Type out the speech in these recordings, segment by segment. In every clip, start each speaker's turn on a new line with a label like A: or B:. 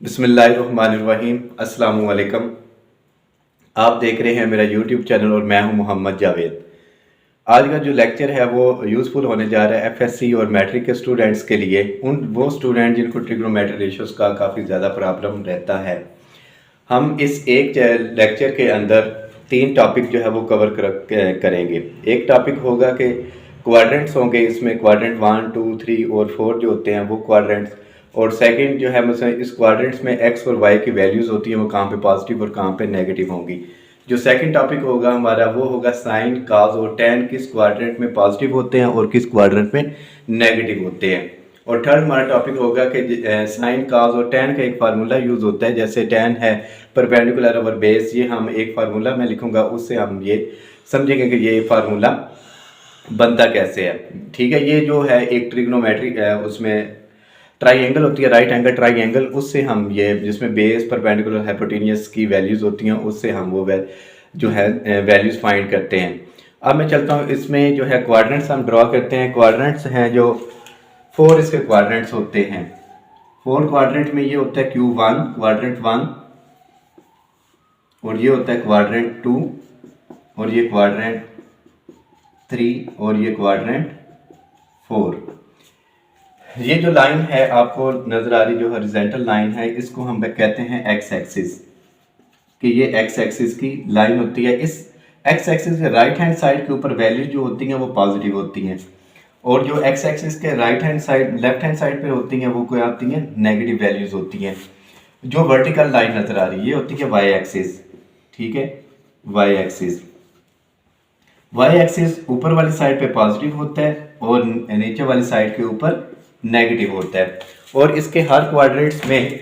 A: बिस्मिल्लाहिर्रहमानिर्रहीम। अस्सलाम वालेकुम। आप देख रहे हैं मेरा यूट्यूब चैनल और मैं हूं मोहम्मद जावेद। आज का जो लेक्चर है वो यूज़फुल होने जा रहा है एफएससी और मैट्रिक के स्टूडेंट्स के लिए, वो स्टूडेंट जिनको ट्रिग्नोमेट्री रेशियोज का काफ़ी ज़्यादा प्रॉब्लम रहता है। हम इस एक लेक्चर के अंदर 3 टॉपिक जो है वो करेंगे। एक टॉपिक होगा कि क्वाड्रेंट्स होंगे, इसमें क्वाड्रेंट 1, 2, 3 और 4 जो होते हैं वो क्वाड्रेंट्स। और सेकंड जो है मतलब इस क्वाड्रेंट्स में एक्स और वाई की वैल्यूज़ होती हैं, वो कहाँ पे पॉजिटिव और कहाँ पे नेगेटिव होंगी। जो सेकंड टॉपिक होगा हमारा वो होगा साइन, काज और टैन किस क्वाड्रेंट में पॉजिटिव होते हैं और किस क्वाड्रेंट में नेगेटिव होते हैं। और थर्ड हमारा टॉपिक होगा कि साइन, काज और टैन का एक फार्मूला यूज़ होता है। जैसे टैन है परपेंडिकुलर ओवर बेस, ये हम एक फार्मूला मैं लिखूंगा, उससे हम ये समझेंगे कि ये फार्मूला बनता कैसे है। ठीक है, ये जो है एक ट्रिग्नोमेट्रिक उसमें ट्राइंगल होती है, राइट एंगल ट्राइंगल, उससे हम ये जिसमें बेस परपेंडिकुलर हाइपोटेन्यूस की वैल्यूज़ होती हैं, उससे हम वो जो है वैल्यूज़ फाइंड करते हैं। अब मैं चलता हूँ, इसमें जो है क्वाड्रेंट्स हम ड्रॉ करते हैं। क्वाड्रेंट्स हैं जो 4 इसके क्वाड्रेंट्स होते हैं। 4 क्वाड्रेंट में ये होता है Q1 क्वाड्रेंट 1, और ये होता है क्वाड्रेंट 2, और ये क्वाड्रेंट 3, और ये क्वाड्रेंट 4। ये जो लाइन है आपको नजर आ रही, जो हॉरिजॉन्टल लाइन है, इसको हम कहते हैं एक्स एक्सिस, कि ये एक्स एक्सिस की लाइन होती है। इस एक्स एक्सिस के राइट हैंड साइड के ऊपर वैल्यू जो होती हैं वो पॉजिटिव होती हैं, और जो एक्स एक्सिस के right hand side left hand side पे होती हैं वो क्या होती हैं, नेगेटिव वैल्यूज होती हैं। जो वर्टिकल लाइन नजर आ रही है ये होती है वाई एक्सिस। ठीक है, वाई एक्सिस, वाई एक्सिस ऊपर वाली साइड पे पॉजिटिव होता है और नीचे वाली साइड के ऊपर नेगेटिव होता है। और इसके हर क्वाड्रेंट्स में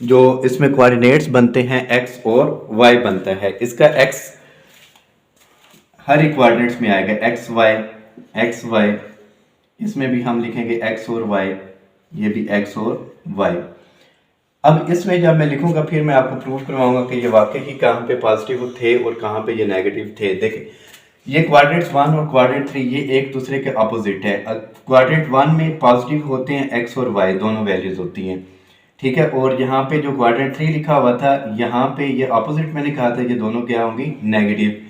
A: जो इसमें कोऑर्डिनेट्स बनते हैं एक्स और वाई बनता है। इसका एक्स हर एक क्वाड्रेंट्स में आएगा, एक्स वाई, इसमें भी हम लिखेंगे एक्स और वाई, ये भी एक्स और वाई। अब इसमें जब मैं लिखूंगा फिर मैं आपको प्रूव करवाऊंगा कि ये वाकई ही कहाँ पे पॉजिटिव थे और कहाँ पे ये नेगेटिव थे। देखिए, ये क्वाड्रेंट 1 और क्वाड्रेंट 3 ये एक दूसरे के अपोजिट है। क्वाड्रेंट 1 में पॉजिटिव होते हैं एक्स और वाई, दोनों वैल्यूज होती हैं। ठीक है, और यहाँ पे जो क्वाड्रेंट 3 लिखा हुआ था, यहाँ पे ये अपोजिट मैंने कहा था, ये दोनों क्या होंगी, नेगेटिव।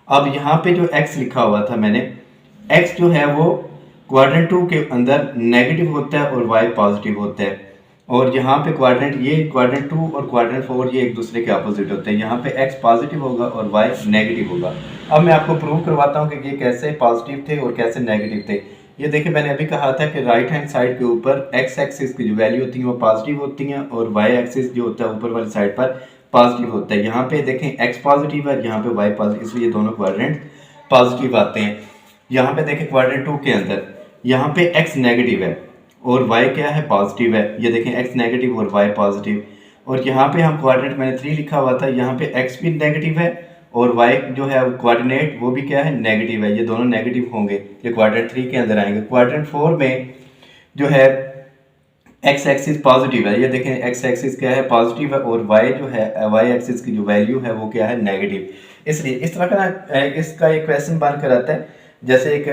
A: अब यहाँ पे जो एक्स लिखा हुआ था मैंने, एक्स जो है वो क्वाड्रेंट 2 के अंदर नेगेटिव होता है और वाई पॉजिटिव होता है। और यहाँ पे क्वाड्रेंट 2 और क्वाड्रेंट 4 ये एक दूसरे के अपोजिट होते हैं। यहाँ पे एक्स पॉजिटिव होगा और वाई नेगेटिव होगा। अब मैं आपको प्रूव करवाता हूँ कि ये कैसे पॉजिटिव थे और कैसे नेगेटिव थे। ये देखिए, मैंने अभी कहा था कि राइट हैंड साइड के ऊपर एक्स एक्सिस की जो वैल्यू होती है वो पॉजिटिव होती हैं, और वाई एक्सिस जो होता है ऊपर वाली साइड पर पॉजिटिव होता है। यहाँ पे देखें एक्स पॉजिटिव है, यहाँ पे वाई पॉजिटिव, इसलिए दोनों क्वाड्रेंट पॉजिटिव आते हैं। यहाँ पे देखें क्वाड्रेंट 2 के अंदर यहाँ पे एक्स नेगेटिव है और वाई क्या है, पॉजिटिव है। ये देखें एक्स नेगेटिव और वाई पॉजिटिव। और यहाँ पे हम क्वाड्रेंट मैंने 3 लिखा हुआ था, यहाँ पे एक्स भी नेगेटिव है और वाई जो है कोऑर्डिनेट वो भी क्या है, नेगेटिव है। ये दोनों नेगेटिव होंगे, ये क्वाड्रेंट 3 के अंदर आएंगे। क्वाड्रेंट 4 में जो है एक्स एक्सिस पॉजिटिव है, ये देखें एक्स एक्सिस क्या है, पॉजिटिव है, और वाई जो है, वाई एक्सिस की जो वैल्यू है वो क्या है, नेगेटिव। इसलिए इस तरह का ना इसका एक क्वेश्चन बन कर आता है। जैसे एक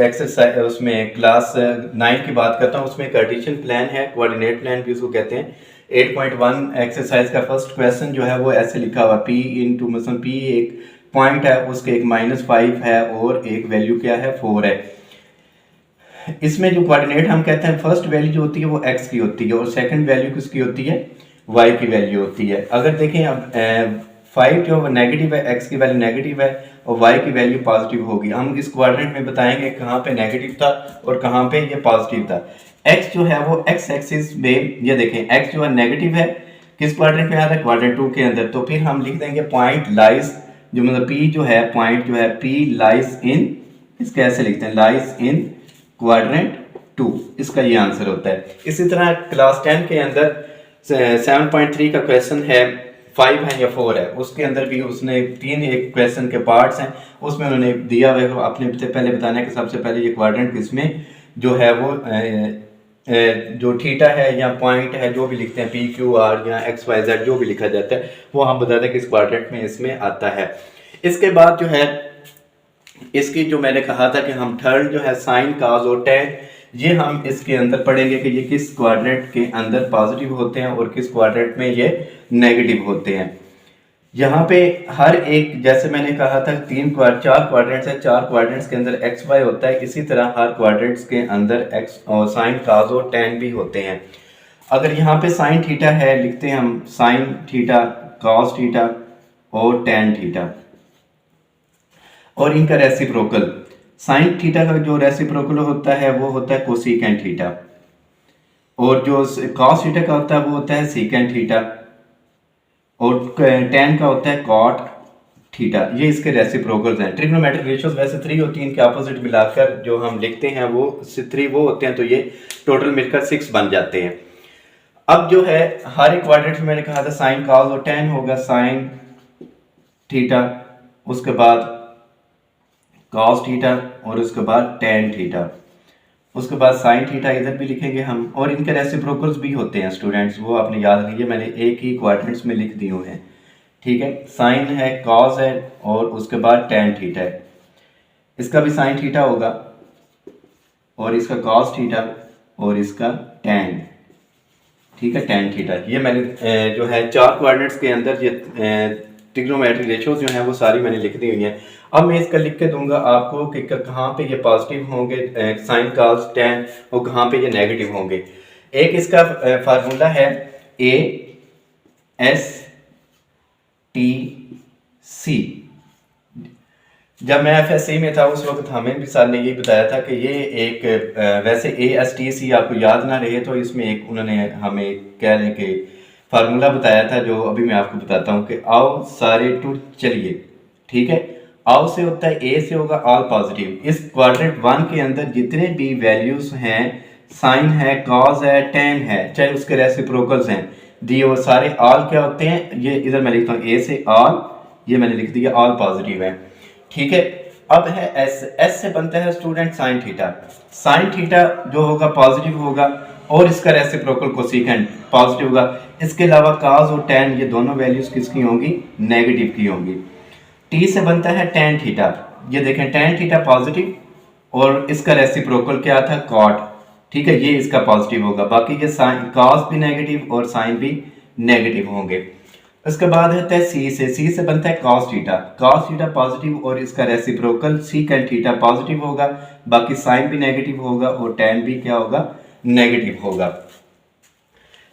A: एक्सरसाइज उसमें क्लास 9 की बात करता हूँ, उसमें कार्टेशियन प्लान है, कोऑर्डिनेट प्लान भी उसको कहते हैं। 8.1 एक्सरसाइज का फर्स्ट क्वेश्चन जो है वो ऐसे लिखा हुआ, पी इंटू मतलब पी एक पॉइंट है, उसके एक -5 है और एक वैल्यू क्या है, 4 है। इसमें जो कोऑर्डिनेट हम कहते हैं, फर्स्ट वैल्यू जो होती है वो एक्स की होती है और सेकंड वैल्यू किसकी होती है, वाई की वैल्यू होती है। अगर देखें अब 5 जो है नेगेटिव है, एक्स की वैल्यू नेगेटिव है और वाई की वैल्यू पॉजिटिव होगी। हम इस क्वाड्रेंट में बताएंगे कहाँ पे नेगेटिव था और कहाँ पे ये पॉजिटिव था। एक्स जो है वो एक्स एक्सिस में, ये देखें एक्स जो है नेगेटिव है, किस क्वाड्रेंट में आ रहा है, क्वाड्रेंट 2 के अंदर। तो फिर हम लिख देंगे पॉइंट लाइज, जो मतलब पी जो है, पॉइंट जो है पी लाइज इन, इसका ऐसे लिखते हैं, लाइज इन क्वाड्रेंट 2, इसका ये आंसर होता है। इसी तरह क्लास 10 के अंदर 7.3 का क्वेश्चन है, 5 है या 4 है, उसके अंदर भी उसने 3 एक क्वेश्चन के पार्ट्स हैं, उसमें उन्होंने दिया हुआ है। आपने पहले बताना है कि सबसे पहले ये क्वाड्रेंट किसमें जो है वो जो थीटा है या पॉइंट है, जो भी लिखते हैं पी क्यू आर या एक्स वाई जेड, जो भी लिखा जाता है वो हम बताते हैं कि इस क्वाड्रेंट में इसमें आता है। इसके बाद जो है इसकी जो मैंने कहा था कि हम थर्ड जो है साइन, काज और टैन ये हम इसके अंदर पढ़ेंगे कि ये किस क्वाड्रेंट के अंदर पॉजिटिव होते हैं और किस क्वाड्रेंट में ये नेगेटिव होते हैं। यहाँ पे हर एक, जैसे मैंने कहा था चार क्वाड्रेंट्स है, चार क्वाड्रेंट्स के अंदर एक्स वाई होता है, इसी तरह हर क्वाड्रेंट्स के अंदर एक्स और साइन काज और टेन भी होते हैं। अगर यहाँ पे साइन थीटा है, लिखते हैं हम साइन थीटा, कॉस थीटा और टेन थीटा, और इनका रेसिप्रोकल साइन थीटा का जो रेसिप्रोकल होता है वो होता है कोसिकेंट थीटा, और जो कॉस थीटा का होता है वो होता है सीकेंट थीटा, और टेन का होता है कॉट थीटा। ये इसके रेसिप्रोकल्स हैं। ट्रिग्नोमेट्रिक रेशियोज वैसे 3 होती हैं, इनके अपोजिट मिलाकर जो हम लिखते हैं वो 3 वो होते हैं, तो ये टोटल मिलकर 6 बन जाते हैं। अब जो है हर एक क्वाड्रेंट में मैंने कहा था साइन कॉस और टेन होगा, साइन थीटा, उसके बाद कॉस थीटा और उसके बाद टेन थीटा, उसके बाद साइन थीटा इधर भी लिखेंगे हम, और इनके रेसिप्रोकल्स भी होते हैं स्टूडेंट्स, वो आपने याद रखिए, मैंने एक ही क्वाड्रेंट्स में लिख दिए हुए हैं। ठीक है, साइन है, कॉस है और उसके बाद टेन थीटा है, इसका भी साइन थीटा होगा और इसका कॉस थीटा और इसका टेन, ठीक है, टेन थीटा। ये मैंने जो है चार क्वाड्रेंट्स के अंदर ये ट्रिग्नोमेट्रिक रेशियोज जो हैं वो सारी मैंने लिख दी हुई हैं। अब मैं इसका लिख के दूंगा आपको कि कहाँ पे ये पॉजिटिव होंगे साइन कॉस टेन और कहाँ पे ये नेगेटिव होंगे। एक इसका फार्मूला है ए एस टी सी। जब मैं FSC में था उस वक्त हमें भी सर ने यही बताया था कि ये एक वैसे ASTC आपको याद ना रहे तो इसमें एक उन्होंने हमें कह लें कि फार्मूला बताया था, जो अभी मैं आपको बताता हूँ कि आओ सारे टू चलिए। ठीक है, आओ से होता है ए से होगा ऑल पॉजिटिव। इस क्वाड्रेंट 1 के अंदर जितने भी वैल्यूज हैं, साइन है, कॉस है, टेन है, चाहे उसके रेसिप्रोकल्स हैं दिए, वो सारे ऑल क्या होते हैं, ये इधर मैं लिखता हूँ ए से ऑल, ये मैंने लिख दिया ऑल पॉजिटिव है। ठीक है, अब है एस से बनता है student sine theta. Sine theta जो होगा पॉजिटिव होगा और इसका रेसिप्रोकल कोसिकेंट पॉजिटिव होगा। इसके अलावा कॉस और टेन ये दोनों वैल्यूज किसकी होंगी, नेगेटिव की होंगी। टी से बनता है टेन थीटा, ये देखें टेन थीटा पॉजिटिव और इसका रेसिप्रोकल क्या था, कॉट। ठीक है, ये इसका पॉजिटिव होगा, बाकी ये साइन कॉस भी नेगेटिव और साइन भी नेगेटिव होंगे। उसके बाद होता है सी से बनता है कॉस थीटा पॉजिटिव और इसका रेसिप्रोकल सीकेंट थीटा पॉजिटिव होगा, बाकी साइन भी नेगेटिव होगा और टेन भी क्या होगा, नेगेटिव होगा।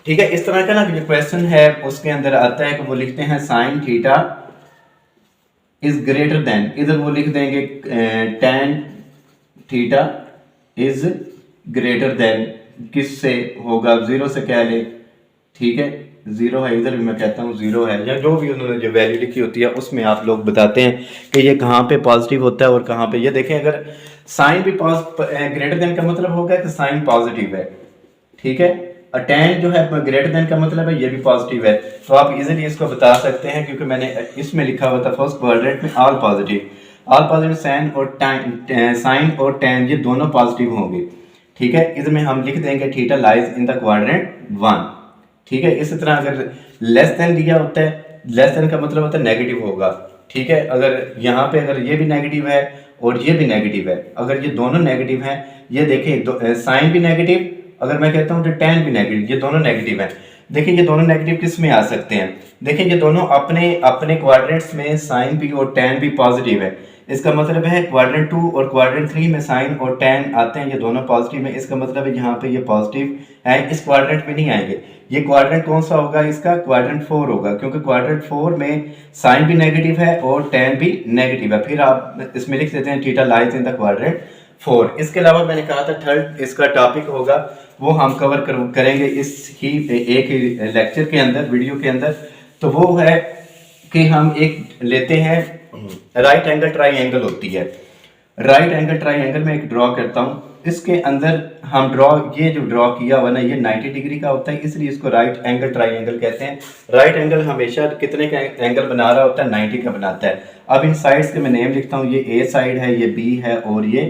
A: ठीक है, इस तरह का ना जो क्वेश्चन है उसके अंदर आता है कि वो लिखते हैं sine theta is greater than, इधर वो लिख देंगे tan theta is greater than, किससे होगा, जीरो से क्या ले। ठीक है, जीरो है, इधर भी मैं कहता हूँ जीरो है, या जो भी उन्होंने जो वैल्यू लिखी होती है उसमें आप लोग बताते हैं कि ये कहाँ पे पॉजिटिव होता है और कहाँ पे। ये देखें, अगर साइन भी ग्रेटर देन का मतलब होगा कि साइन पॉजिटिव है। ठीक है, और टेन जो है ग्रेटर देन का मतलब है ये भी पॉजिटिव है, तो आप इजीली इसको बता सकते हैं, क्योंकि मैंने इसमें लिखा हुआ था फर्स्ट क्वाड्रेंट में ऑल पॉजिटिव साइन और टेन ये दोनों पॉजिटिव होंगे। ठीक है, इसमें हम लिख देंगे theta lies in the quadrant 1। ठीक है, इसी तरह अगर लेस देन दिया होता है, लेस देन का मतलब होता है नेगेटिव होगा। ठीक है, अगर यहाँ पे अगर ये भी नेगेटिव है और ये भी नेगेटिव है, अगर ये दोनों नेगेटिव हैं, ये देखिए साइन भी नेगेटिव, अगर मैं कहता हूँ तो टेन भी नेगेटिव, ये दोनों नेगेटिव हैं। देखिए ये दोनों नेगेटिव किस में आ सकते हैं, देखिए ये दोनों अपने अपने क्वाड्रेंट्स में साइन भी और टेन भी पॉजिटिव है, इसका मतलब है क्वाड्रेंट 2 और क्वाड्रेंट 3 में साइन और टेन आते हैं, ये दोनों पॉजिटिव है, इसका मतलब है यहाँ पे ये पॉजिटिव है, इस क्वाड्रेंट में नहीं आएंगे। ये क्वाड्रेंट कौन सा होगा, इसका क्वाड्रेंट 4 होगा, क्योंकि क्वाड्रेंट 4 में साइन भी नेगेटिव है और टेन भी नेगेटिव है। फिर आप इसमें लिख देते हैं theta lies in the quadrant 4। इसके अलावा मैंने कहा था थर्ड इसका टॉपिक होगा, वो हम कवर करेंगे इस ही एक लेक्चर के अंदर, वीडियो के अंदर। तो वो है कि हम एक लेते हैं राइट एंगल ट्राइंगल होती है, राइट एंगल ट्राइंगल में एक ड्रॉ करता हूँ, इसके अंदर हम ये जो ड्रॉ किया हुआ ना ये 90 डिग्री का होता है, इसलिए इसको राइट एंगल ट्राइंगल कहते हैं। राइट एंगल हमेशा कितने का एंगल बना रहा होता है, 90 का बनाता है। अब इन साइड्स के मैं नेम लिखता हूँ, ये ए साइड है, ये बी है और ये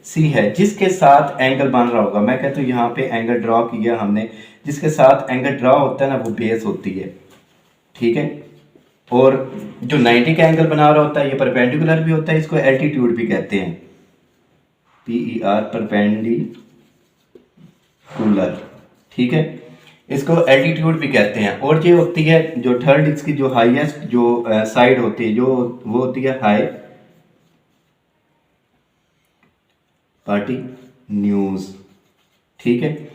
A: सी है, जिसके साथ एंगल बन रहा होगा। मैं कहता हूँ यहाँ पे एंगल ड्रॉ किया हमने, जिसके साथ एंगल ड्रॉ होता है ना वो बेस होती है। ठीक है, और जो 90 का एंगल बना रहा होता है ये परपेंडिकुलर भी होता है, इसको एल्टीट्यूड भी कहते हैं, PER परपेंडिकुलर कूलर, ठीक है। इसको एल्टीट्यूड भी कहते हैं। और ये होती है जो थर्ड, इसकी जो हाईएस्ट जो साइड होती है, जो वो होती है हाई पार्टी न्यूज, ठीक है।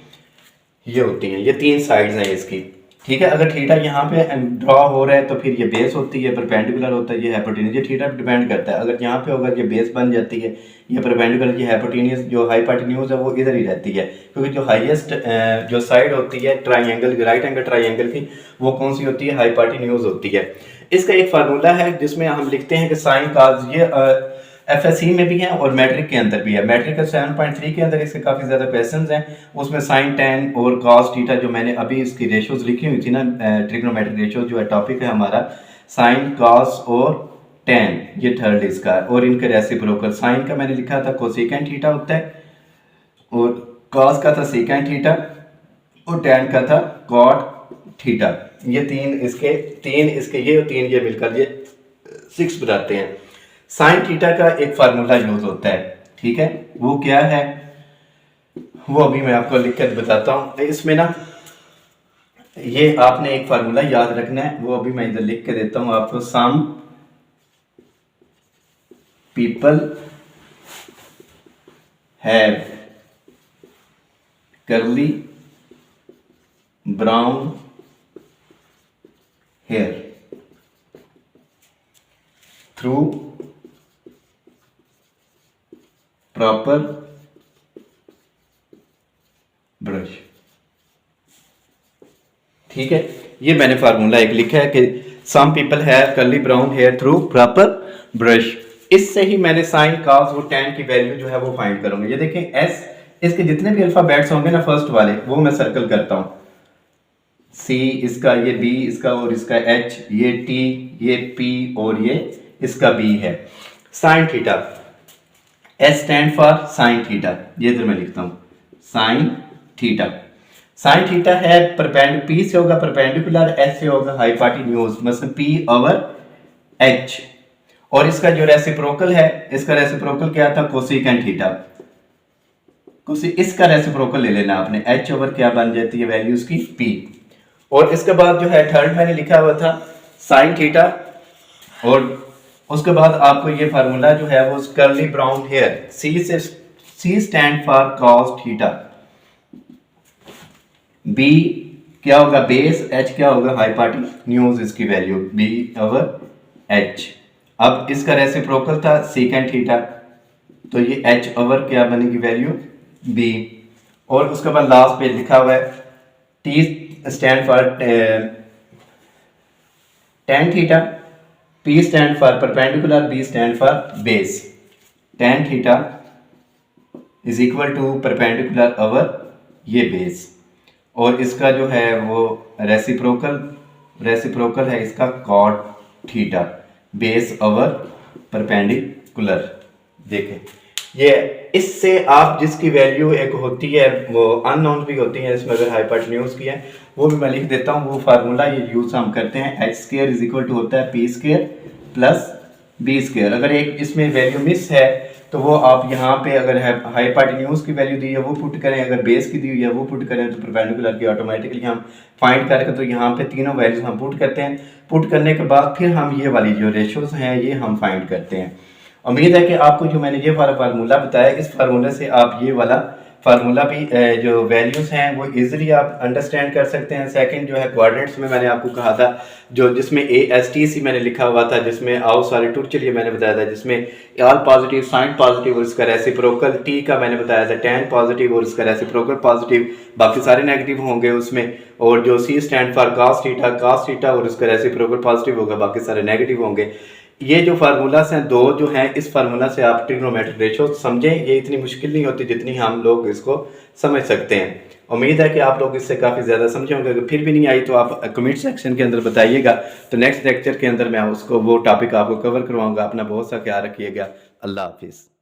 A: ये होती हैं, ये तीन साइड्स हैं इसकी, ठीक है। अगर थीटा यहाँ पे ड्रॉ हो रहा है तो फिर ये बेस होती है, परपेंडिकुलर होता है, ये हाइपोटेन्यूज। ये थीटा डिपेंड करता है, अगर यहाँ पे होगा ये बेस बन जाती है, ये परपेंडिकुलर, ये हाइपोटेन्यूज जो हाइपोटेन्यूज है वो इधर ही रहती है, क्योंकि जो हाईएस्ट जो साइड होती है ट्राइंगल, राइट एंगल ट्राइंगल की, वो कौन सी होती है? हाइपोटेन्यूज होती है। इसका एक फार्मूला है जिसमें हम लिखते हैं कि साइन काज, ये एफएससी में भी है और मैट्रिक के अंदर भी है। मैट्रिक का 7.3 के अंदर इसके काफ़ी ज़्यादा क्वेश्चंस हैं, उसमें साइन टेन और कॉस थीटा, जो मैंने अभी इसकी रेशोज लिखी हुई थी ना, ट्रिग्नोमेट्रिक रेशोज जो है टॉपिक है हमारा, साइन कॉस और टेन, ये थर्ड इसका है। और इनके रेसिप्रोकल, साइन का मैंने लिखा था कोसेकेंट थीटा होता है, और कॉस का था सेकेंट थीटा, और टेन का था कॉट थीटा। ये तीन इसके ये तीन ये मिलकर ये 6 बनाते हैं। साइन थीटा का एक फार्मूला यूज होता है, ठीक है। वो क्या है वो अभी मैं आपको लिख कर बताता हूँ। इसमें ना ये आपने एक फार्मूला याद रखना है, वो अभी मैं इधर लिख के देता हूँ आपको। Some people have curly brown hair through proper brush, ठीक है। ये मैंने फार्मूला एक लिखा है कि some people have curly brown hair through proper brush. इससे ही मैंने साइन कॉस और टैन की वैल्यू जो है वो फाइंड करूंगा। ये देखें, एस, इसके जितने भी अल्फाबेट्स होंगे ना फर्स्ट वाले, वो मैं सर्कल करता हूं। सी इसका, ये बी इसका, और इसका एच, ये टी, ये पी, और ये इसका बी है। Sine theta, S stand for sine theta, ये इधर मैं लिखता हूं साइन थीटा। साइन थीटा है पी से होगा परपेंडिकुलर, एस से होगा हाइपोटेन्यूज, मतलब पी ओवर एच। और इसका जो रेसिप्रोकल है, इसका रेसिप्रोकल क्या था? Cosecant theta. इसका रेसिप्रोकल ले लेना आपने, एच ओवर क्या बन जाती है वैल्यू उसकी? पी। और इसके बाद जो है थर्ड मैंने लिखा हुआ था साइन थीटा, और उसके बाद आपको ये फार्मूला जो है वो curly brown hair, C stand for cos theta, B क्या होगा? बेस, एच क्या होगा? हाइपोटेन्यूज, इसकी वैल्यू बी ओवर एच। अब इसका रेसिप्रोकल था सेकेंड थीटा, तो ये एच ओवर क्या बनेगी वैल्यू? बी। और उसके बाद लास्ट पे लिखा हुआ है T stand for tan theta, P stand for perpendicular, B stand for base. Tan theta is equal to perpendicular over ये base। और इसका जो है वो रेसिप्रोकल है इसका cot theta, base over perpendicular. देखें, ये इससे आप जिसकी वैल्यू एक होती है वो अननोन भी होती है, इसमें अगर हाइपोटेन्यूज की है वो भी मैं लिख देता हूँ। वो फार्मूला ये यूज हम करते हैं, H square is equal to होता है P square plus B square. अगर एक इसमें वैल्यू मिस है तो वो आप यहाँ पे अगर हाइपोटेन्यूज की वैल्यू दी है वो पुट करें, अगर बेस की दी हुई है वो पुट करें, तो परपेंडिकुलर की ऑटोमेटिकली हम फाइंड करके तो यहाँ पे तीनों वैल्यूज हम पुट करते हैं। पुट करने के बाद फिर हम ये वाली जो रेशोज हैं ये हम फाइंड करते हैं। उम्मीद है कि आपको जो मैंने ये वाला फार्मूला बताया, इस फार्मूले से आप ये वाला फार्मूला भी जो वैल्यूज हैं वो इजीली आप अंडरस्टैंड कर सकते हैं। सेकंड जो है क्वाड्रेंट्स में मैंने आपको कहा था, जो जिसमें ASTC मैंने लिखा हुआ था, जिसमें आओ सारे टूर चलिए मैंने बताया था, जिसमें ऑल पॉजिटिव, साइन पॉजिटिव और इसका रेसिप्रोकल, टी का मैंने बताया था टेन पॉजिटिव और इसका रेसिप्रोकल पॉजिटिव, बाकी सारे नेगेटिव होंगे उसमें। और जो सी स्टैंड फॉर कॉस थीटा और इसका रेसिप्रोकल पॉजिटिव होगा, बाकी सारे नेगेटिव होंगे। ये जो फार्मूलास हैं दो जो हैं, इस फार्मूला से आप ट्रिग्नोमेट्रिक रेशो समझें, ये इतनी मुश्किल नहीं होती जितनी हम लोग इसको समझ सकते हैं। उम्मीद है कि आप लोग इससे काफ़ी ज़्यादा समझे होंगे। अगर फिर भी नहीं आई तो आप कमेंट सेक्शन के अंदर बताइएगा, तो नेक्स्ट लेक्चर के अंदर मैं उसको वो टॉपिक आपको कवर करवाऊंगा। अपना बहुत सा ख्याल रखिएगा। अल्लाह हाफिज़।